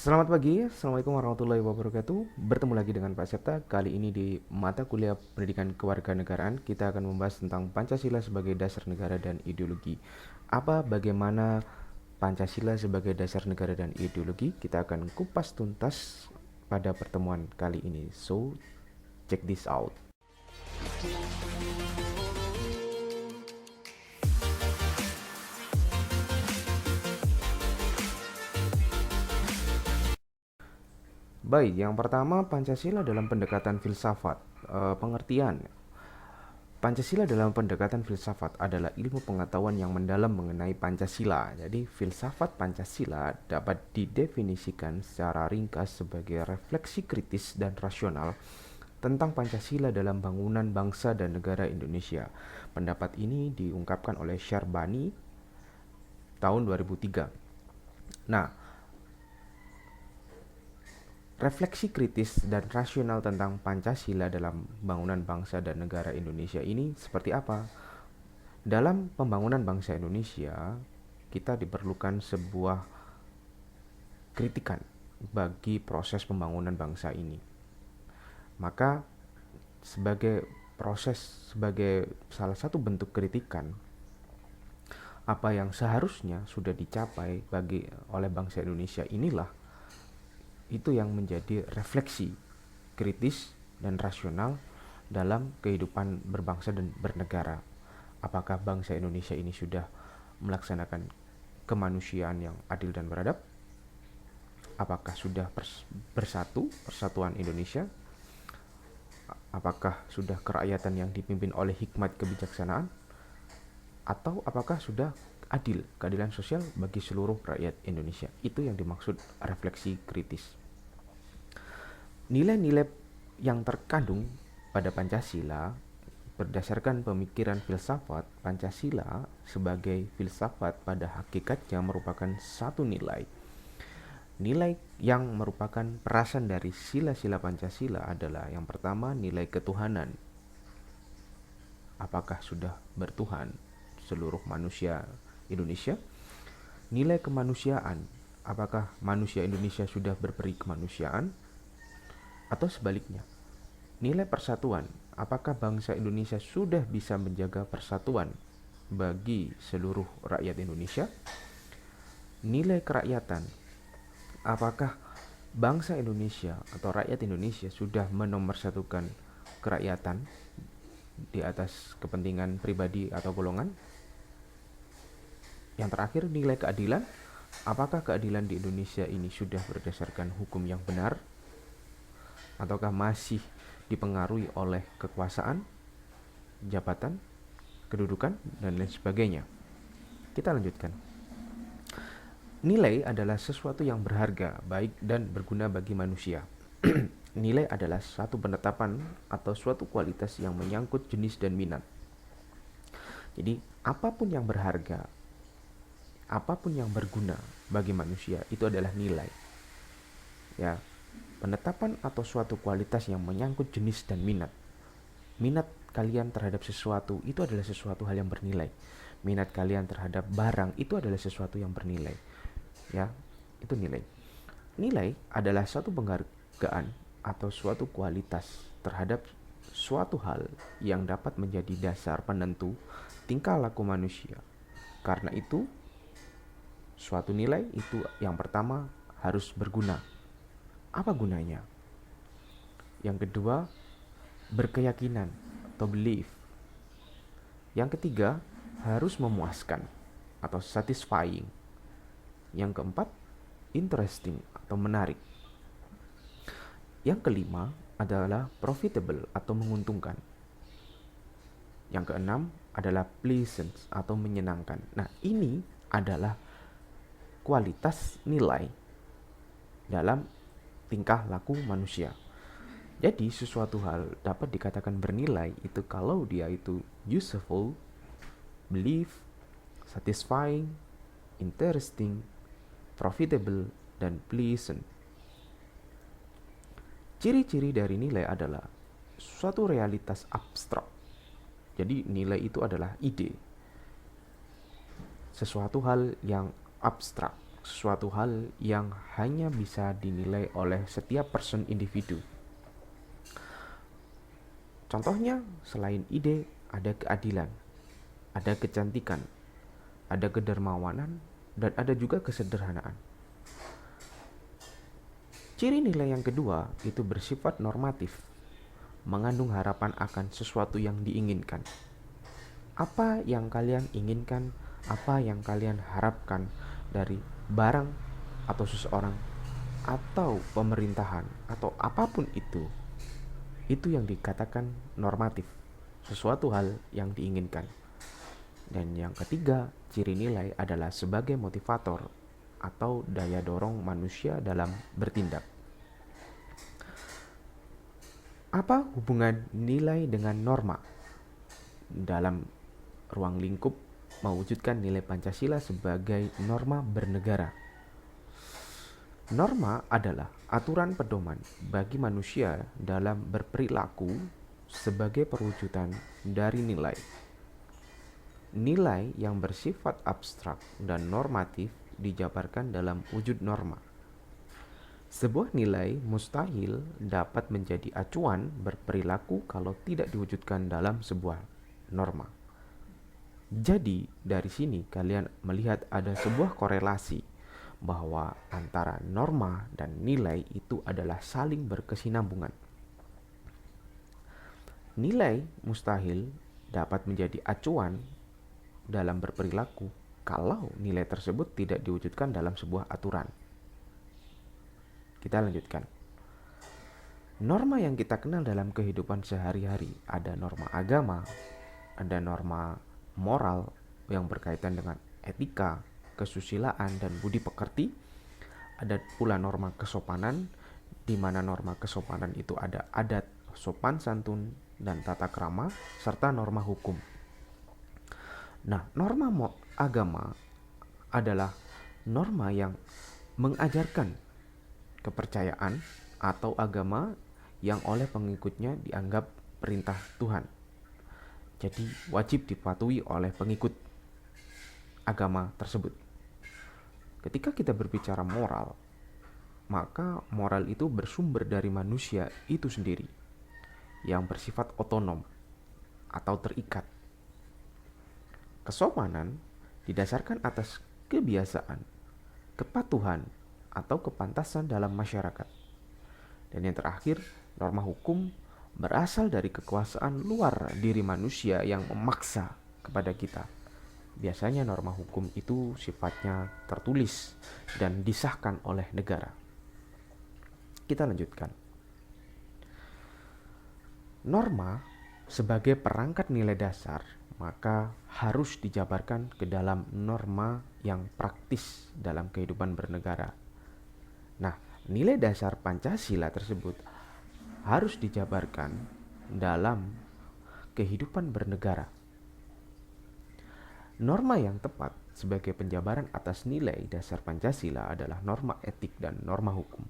Selamat pagi, Assalamualaikum warahmatullahi wabarakatuh. Bertemu lagi dengan Pak Septa. Kali ini di mata kuliah pendidikan kewarganegaraan kita akan membahas tentang Pancasila sebagai dasar negara dan ideologi. Bagaimana Pancasila sebagai dasar negara dan ideologi? Kita akan kupas tuntas pada pertemuan kali ini. So, check this out. Baik, yang pertama Pancasila dalam pendekatan filsafat. Pengertian Pancasila dalam pendekatan filsafat adalah ilmu pengetahuan yang mendalam mengenai Pancasila. Jadi, filsafat Pancasila dapat didefinisikan secara ringkas sebagai refleksi kritis dan rasional tentang Pancasila dalam bangunan bangsa dan negara Indonesia. Pendapat ini diungkapkan oleh Syarbani tahun 2003. Nah, refleksi kritis dan rasional tentang Pancasila dalam bangunan bangsa dan negara Indonesia ini seperti apa? Dalam pembangunan bangsa Indonesia, kita diperlukan sebuah kritikan bagi proses pembangunan bangsa ini. Maka sebagai salah satu bentuk kritikan, apa yang seharusnya sudah dicapai oleh bangsa Indonesia inilah itu yang menjadi refleksi kritis dan rasional dalam kehidupan berbangsa dan bernegara. Apakah bangsa Indonesia ini sudah melaksanakan kemanusiaan yang adil dan beradab? Apakah sudah persatuan Indonesia? Apakah sudah kerakyatan yang dipimpin oleh hikmat kebijaksanaan? Atau apakah sudah keadilan sosial bagi seluruh rakyat Indonesia? Itu yang dimaksud refleksi kritis. Nilai-nilai yang terkandung pada Pancasila berdasarkan pemikiran filsafat, Pancasila sebagai filsafat pada hakikatnya merupakan satu nilai. Nilai yang merupakan perasan dari sila-sila Pancasila adalah yang pertama nilai ketuhanan. Apakah sudah bertuhan seluruh manusia Indonesia? Nilai kemanusiaan. Apakah manusia Indonesia sudah berperi kemanusiaan? Atau sebaliknya, nilai persatuan. Apakah bangsa Indonesia sudah bisa menjaga persatuan bagi seluruh rakyat Indonesia? Nilai kerakyatan. Apakah bangsa Indonesia atau rakyat Indonesia sudah menomorsatukan kerakyatan di atas kepentingan pribadi atau golongan? Yang terakhir, nilai keadilan. Apakah keadilan di Indonesia ini sudah berdasarkan hukum yang benar? Ataukah masih dipengaruhi oleh kekuasaan, jabatan, kedudukan, dan lain sebagainya? Kita lanjutkan. Nilai adalah sesuatu yang berharga, baik dan berguna bagi manusia. Nilai adalah satu penetapan atau suatu kualitas yang menyangkut jenis dan minat. Jadi, apapun yang berharga, apapun yang berguna bagi manusia, itu adalah nilai. Ya, penetapan atau suatu kualitas yang menyangkut jenis dan minat. Minat kalian terhadap sesuatu itu adalah sesuatu hal yang bernilai. Minat kalian terhadap barang itu adalah sesuatu yang bernilai. Ya, itu nilai. Nilai adalah suatu penghargaan atau suatu kualitas terhadap suatu hal yang dapat menjadi dasar penentu tingkah laku manusia. Karena itu, suatu nilai itu yang pertama harus berguna. Apa gunanya? Yang kedua, berkeyakinan atau belief. Yang ketiga, harus memuaskan atau satisfying. Yang keempat, interesting atau menarik. Yang kelima adalah profitable atau menguntungkan. Yang keenam adalah pleasant atau menyenangkan. Nah, ini adalah kualitas nilai dalam tingkah laku manusia. Jadi sesuatu hal dapat dikatakan bernilai itu kalau dia itu useful, belief, satisfying, interesting, profitable, dan pleasant. Ciri-ciri dari nilai adalah suatu realitas abstrak. Jadi nilai itu adalah ide. Sesuatu hal yang abstrak, sesuatu hal yang hanya bisa dinilai oleh setiap person individu. Contohnya, selain ide, ada keadilan, ada kecantikan, ada kedermawanan, dan ada juga kesederhanaan. Ciri nilai yang kedua itu bersifat normatif, mengandung harapan akan sesuatu yang diinginkan. Apa yang kalian inginkan, apa yang kalian harapkan dari barang atau seseorang atau pemerintahan atau apapun itu yang dikatakan normatif, sesuatu hal yang diinginkan. Dan yang ketiga, ciri nilai adalah sebagai motivator atau daya dorong manusia dalam bertindak. Apa hubungan nilai dengan norma? Dalam ruang lingkup mewujudkan nilai Pancasila sebagai norma bernegara. Norma adalah aturan pedoman bagi manusia dalam berperilaku sebagai perwujudan dari nilai. Nilai yang bersifat abstrak dan normatif dijabarkan dalam wujud norma. Sebuah nilai mustahil dapat menjadi acuan berperilaku kalau tidak diwujudkan dalam sebuah norma. Jadi, dari sini kalian melihat ada sebuah korelasi bahwa antara norma dan nilai itu adalah saling berkesinambungan. Nilai mustahil dapat menjadi acuan dalam berperilaku kalau nilai tersebut tidak diwujudkan dalam sebuah aturan. Kita lanjutkan. Norma yang kita kenal dalam kehidupan sehari-hari, ada norma agama, ada norma moral yang berkaitan dengan etika, kesusilaan, dan budi pekerti. Ada pula norma kesopanan, di mana norma kesopanan itu ada adat, sopan santun, dan tata krama, serta norma hukum. Nah, norma agama adalah norma yang mengajarkan kepercayaan atau agama yang oleh pengikutnya dianggap perintah Tuhan. Jadi wajib dipatuhi oleh pengikut agama tersebut. Ketika kita berbicara moral, maka moral itu bersumber dari manusia itu sendiri yang bersifat otonom atau terikat. Kesopanan didasarkan atas kebiasaan, kepatuhan, atau kepantasan dalam masyarakat. Dan yang terakhir, norma hukum berasal dari kekuasaan luar diri manusia yang memaksa kepada kita. Biasanya norma hukum itu sifatnya tertulis dan disahkan oleh negara. Kita lanjutkan. Norma sebagai perangkat nilai dasar maka harus dijabarkan ke dalam norma yang praktis dalam kehidupan bernegara. Nah, nilai dasar Pancasila tersebut harus dijabarkan dalam kehidupan bernegara. Norma yang tepat sebagai penjabaran atas nilai dasar Pancasila adalah norma etik dan norma hukum.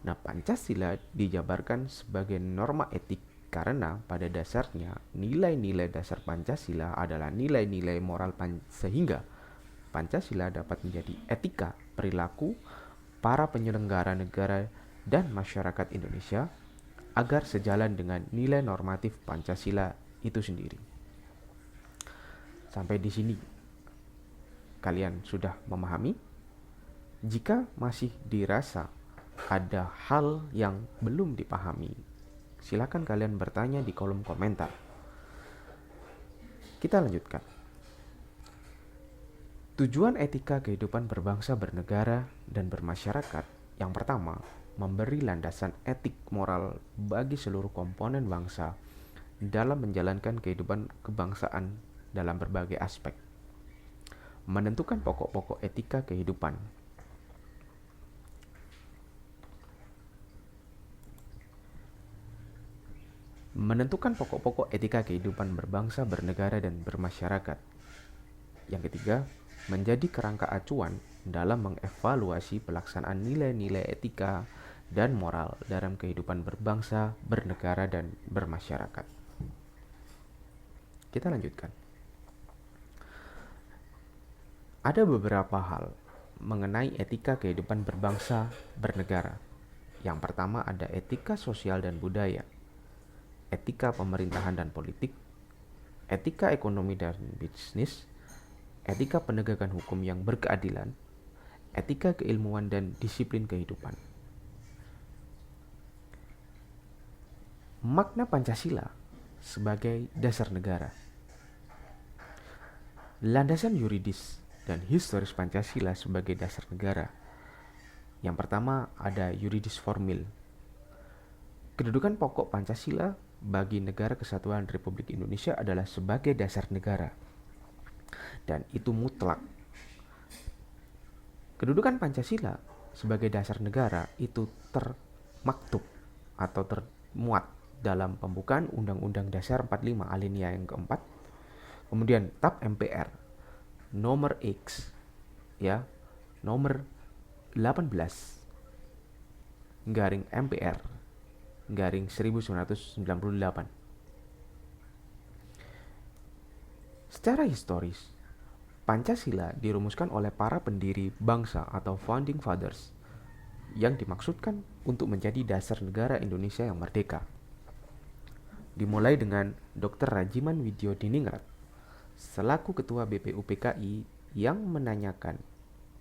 Nah, Pancasila dijabarkan sebagai norma etik karena pada dasarnya nilai-nilai dasar Pancasila adalah nilai-nilai moral sehingga Pancasila dapat menjadi etika perilaku para penyelenggara negara dan masyarakat Indonesia agar sejalan dengan nilai normatif Pancasila itu sendiri. Sampai di sini kalian sudah memahami? Jika masih dirasa ada hal yang belum dipahami, silakan kalian bertanya di kolom komentar. Kita lanjutkan. Tujuan etika kehidupan berbangsa, bernegara, dan bermasyarakat yang pertama, memberi landasan etik moral bagi seluruh komponen bangsa dalam menjalankan kehidupan kebangsaan dalam berbagai aspek. Menentukan pokok-pokok etika kehidupan. Menentukan pokok-pokok etika kehidupan berbangsa, bernegara, dan bermasyarakat. Yang ketiga, menjadi kerangka acuan dalam mengevaluasi pelaksanaan nilai-nilai etika dan moral dalam kehidupan berbangsa, bernegara, dan bermasyarakat. Kita lanjutkan. Ada beberapa hal mengenai etika kehidupan berbangsa bernegara. Yang pertama ada etika sosial dan budaya, etika pemerintahan dan politik, etika ekonomi dan bisnis, etika penegakan hukum yang berkeadilan, etika keilmuan dan disiplin kehidupan. Makna Pancasila sebagai dasar negara. Landasan yuridis dan historis Pancasila sebagai dasar negara. Yang pertama ada yuridis formil. Kedudukan pokok Pancasila bagi Negara Kesatuan Republik Indonesia adalah sebagai dasar negara. Dan itu mutlak. Kedudukan Pancasila sebagai dasar negara itu termaktub atau termuat dalam pembukaan Undang-Undang Dasar 45 alinea yang keempat. Kemudian TAP MPR nomor X ya, nomor 18 garing MPR garing 1998. Secara historis, Pancasila dirumuskan oleh para pendiri bangsa atau founding fathers yang dimaksudkan untuk menjadi dasar negara Indonesia yang merdeka. Dimulai dengan Dr. Rajiman Widyo Diningrat selaku Ketua BPUPKI yang menanyakan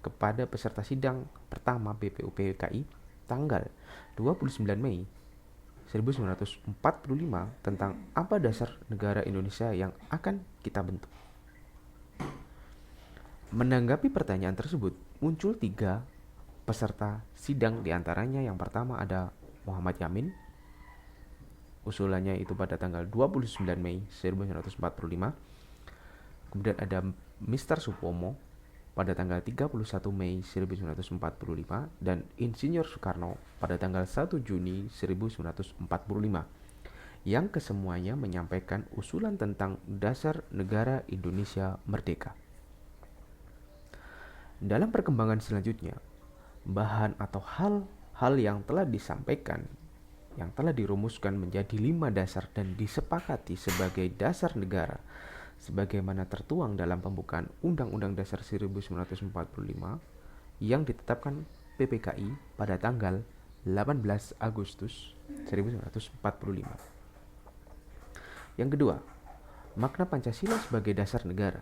kepada peserta sidang pertama BPUPKI tanggal 29 Mei 1945 tentang apa dasar negara Indonesia yang akan kita bentuk. Menanggapi pertanyaan tersebut, muncul 3 peserta sidang, diantaranya yang pertama ada Muhammad Yamin, usulannya itu pada tanggal 29 Mei 1945. Kemudian ada Mr. Supomo pada tanggal 31 Mei 1945 dan Insinyur Soekarno pada tanggal 1 Juni 1945 yang kesemuanya menyampaikan usulan tentang dasar negara Indonesia merdeka. Dalam perkembangan selanjutnya, bahan atau hal-hal yang telah disampaikan yang telah dirumuskan menjadi 5 dasar dan disepakati sebagai dasar negara sebagaimana tertuang dalam pembukaan Undang-Undang Dasar 1945 yang ditetapkan PPKI pada tanggal 18 Agustus 1945. Yang kedua, makna Pancasila sebagai dasar negara.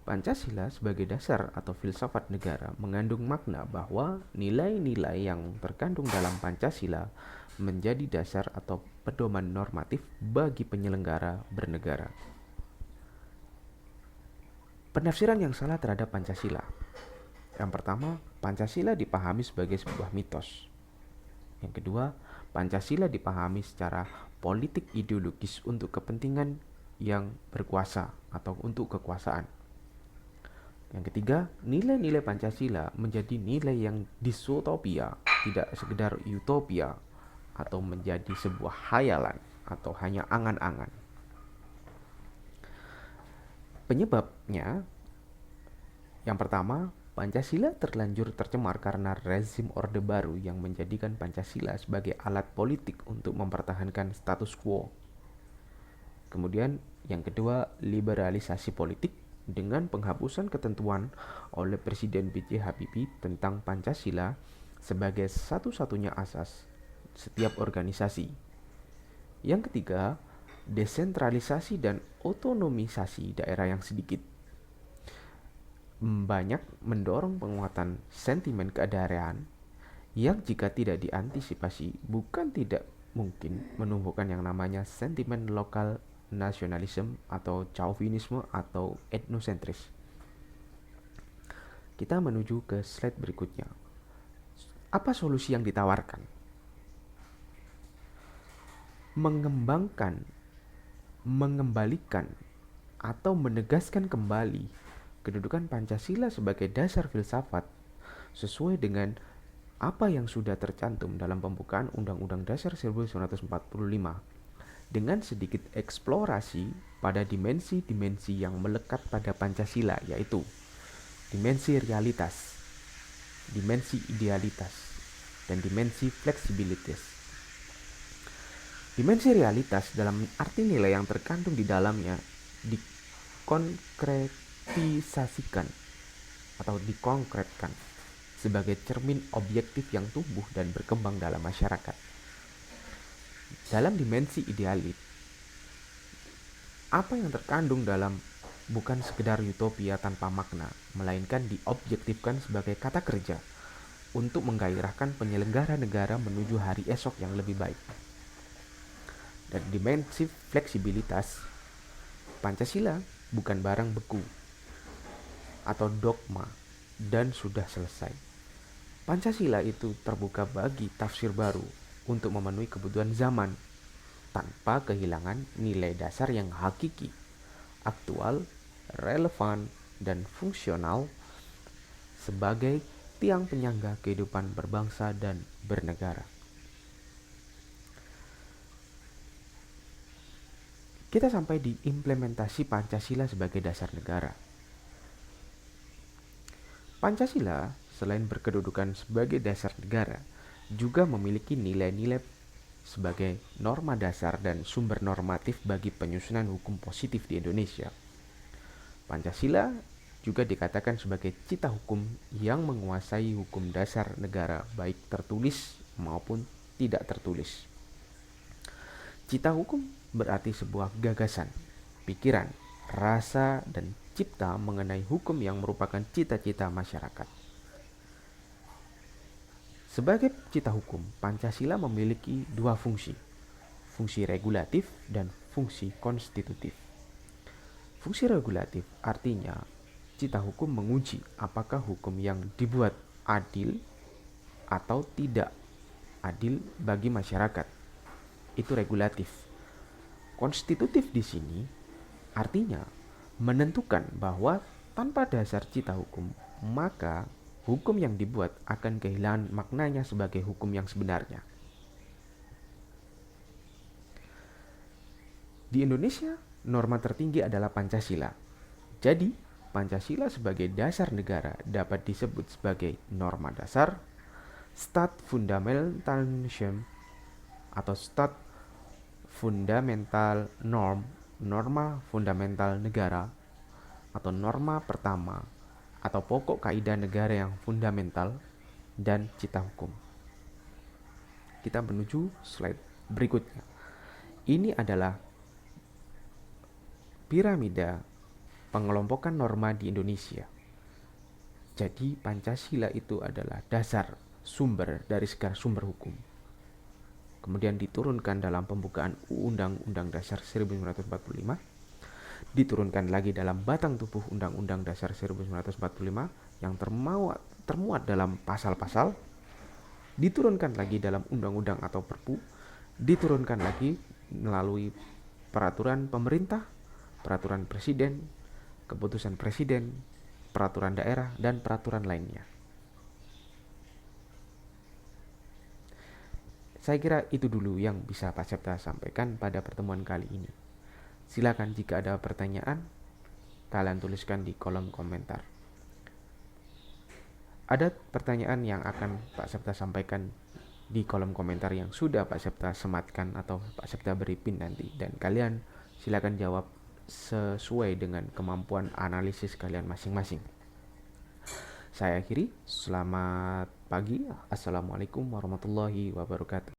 Pancasila sebagai dasar atau filsafat negara mengandung makna bahwa nilai-nilai yang terkandung dalam Pancasila menjadi dasar atau pedoman normatif bagi penyelenggara bernegara. Penafsiran yang salah terhadap Pancasila. Yang pertama, Pancasila dipahami sebagai sebuah mitos. Yang kedua, Pancasila dipahami secara politik ideologis untuk kepentingan yang berkuasa atau untuk kekuasaan. Yang ketiga, nilai-nilai Pancasila menjadi nilai yang distopia, tidak sekedar utopia atau menjadi sebuah khayalan atau hanya angan-angan. Penyebabnya, yang pertama, Pancasila terlanjur tercemar karena rezim Orde Baru yang menjadikan Pancasila sebagai alat politik untuk mempertahankan status quo. Kemudian, yang kedua, liberalisasi politik dengan penghapusan ketentuan oleh Presiden B.J. Habibie tentang Pancasila sebagai satu-satunya asas setiap organisasi. Yang ketiga, desentralisasi dan otonomisasi daerah yang sedikit banyak mendorong penguatan sentimen kedaerahan yang jika tidak diantisipasi bukan tidak mungkin menumbuhkan yang namanya sentimen lokal nasionalisme atau chauvinisme atau etnosentris. Kita menuju ke slide berikutnya. Apa solusi yang ditawarkan? Mengembalikan atau menegaskan kembali kedudukan Pancasila sebagai dasar filsafat sesuai dengan apa yang sudah tercantum dalam pembukaan Undang-Undang Dasar 1945 dengan sedikit eksplorasi pada dimensi-dimensi yang melekat pada Pancasila, yaitu dimensi realitas, dimensi idealitas, dan dimensi fleksibilitas. Dimensi realitas dalam arti nilai yang terkandung di dalamnya dikonkretisasikan atau dikonkretkan sebagai cermin objektif yang tumbuh dan berkembang dalam masyarakat. Dalam dimensi idealis, apa yang terkandung dalam bukan sekedar utopia tanpa makna, melainkan diobjektifkan sebagai kata kerja untuk menggairahkan penyelenggara negara menuju hari esok yang lebih baik. Dan dimensi fleksibilitas, Pancasila bukan barang beku atau dogma dan sudah selesai. Pancasila itu terbuka bagi tafsir baru untuk memenuhi kebutuhan zaman tanpa kehilangan nilai dasar yang hakiki, aktual, relevan, dan fungsional sebagai tiang penyangga kehidupan berbangsa dan bernegara. Kita sampai di implementasi Pancasila sebagai dasar negara. Pancasila, selain berkedudukan sebagai dasar negara, juga memiliki nilai-nilai sebagai norma dasar dan sumber normatif bagi penyusunan hukum positif di Indonesia. Pancasila juga dikatakan sebagai cita hukum yang menguasai hukum dasar negara baik tertulis maupun tidak tertulis. Cita hukum berarti sebuah gagasan, pikiran, rasa, dan cipta mengenai hukum yang merupakan cita-cita masyarakat. Sebagai cita hukum, Pancasila memiliki dua fungsi, fungsi regulatif dan fungsi konstitutif. Fungsi regulatif artinya cita hukum menguji apakah hukum yang dibuat adil atau tidak adil bagi masyarakat. Itu regulatif. Konstitutif di sini artinya menentukan bahwa tanpa dasar cita hukum, maka hukum yang dibuat akan kehilangan maknanya sebagai hukum yang sebenarnya. Di Indonesia, norma tertinggi adalah Pancasila. Jadi, Pancasila sebagai dasar negara dapat disebut sebagai norma dasar, Stat Fundamentalisme atau Stat Fundamental Norm, norma fundamental negara, atau norma pertama, atau pokok kaidah negara yang fundamental, dan cita hukum. Kita menuju slide berikutnya. Ini adalah piramida pengelompokan norma di Indonesia. Jadi Pancasila itu adalah dasar sumber dari segala sumber hukum. Kemudian diturunkan dalam pembukaan Undang-Undang Dasar 1945, diturunkan lagi dalam batang tubuh Undang-Undang Dasar 1945 yang termuat dalam pasal-pasal, diturunkan lagi dalam undang-undang atau perpu, diturunkan lagi melalui peraturan pemerintah, peraturan presiden, keputusan presiden, peraturan daerah, dan peraturan lainnya. Saya kira itu dulu yang bisa Pak Septa sampaikan pada pertemuan kali ini. Silakan jika ada pertanyaan, kalian tuliskan di kolom komentar. Ada pertanyaan yang akan Pak Septa sampaikan di kolom komentar yang sudah Pak Septa sematkan atau Pak Septa beri pin nanti, dan kalian silakan jawab sesuai dengan kemampuan analisis kalian masing-masing. Saya akhiri, selamat pagi, assalamualaikum warahmatullahi wabarakatuh.